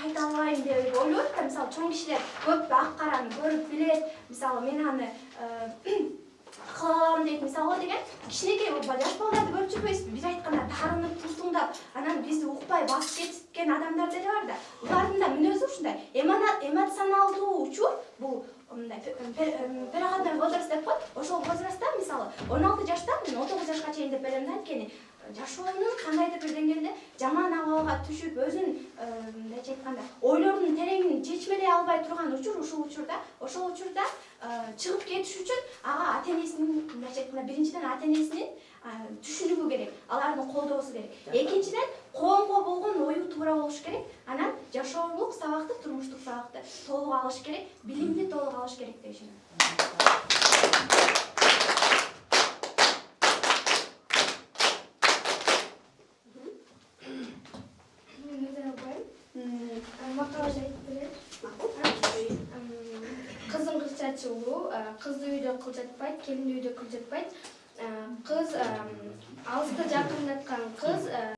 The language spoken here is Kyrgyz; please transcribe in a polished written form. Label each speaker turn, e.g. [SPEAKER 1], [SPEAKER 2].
[SPEAKER 1] айта албайм деп ойлойт да. Мисалы чоң кишилер көп ак караны көрүп билет. Мисалы мен аны кыла алам дейт мисалы деген. Кичинекей жаш балдарды көрүп жүрбөйсүз. Бир айтканда таарынып тултуңдап, анан бизди укпай басып кеткен адамдар деле бар да. Булардын да мүнөзү ушундай. Эмоционалдуу учур бул мындай переходной возраст деп коет. Ошол возрастта мисалы 16 жаштан мен 19 жашка чейин деп берем да, анткени жашоонун кандайдыр бир деңгээлде жаман абалга түшүп, өзүнүн мындайча айтканда ойлорунун тереңин чечмелей албай турган учур, ушул учурда, ошол учурда чыгып кетиш үчүн ага ата-энесинин, мындайча айтканда биринчиден ата-энесинин түшүнүгү керек, алардын колдоосу керек. Экинчиден коомго болгон ою туура болуш керек. Анан жашоолук сабакты, турмуштук сабакты толук алыш керек, билимди толук алыш керек деп ишенем.
[SPEAKER 2] Макала айтып берем. Кыздын кылчачылуу, кызды үйдө кылчатпайт, келинди үйдө кылчатпайт. Кыз алысты жакындаткан кыз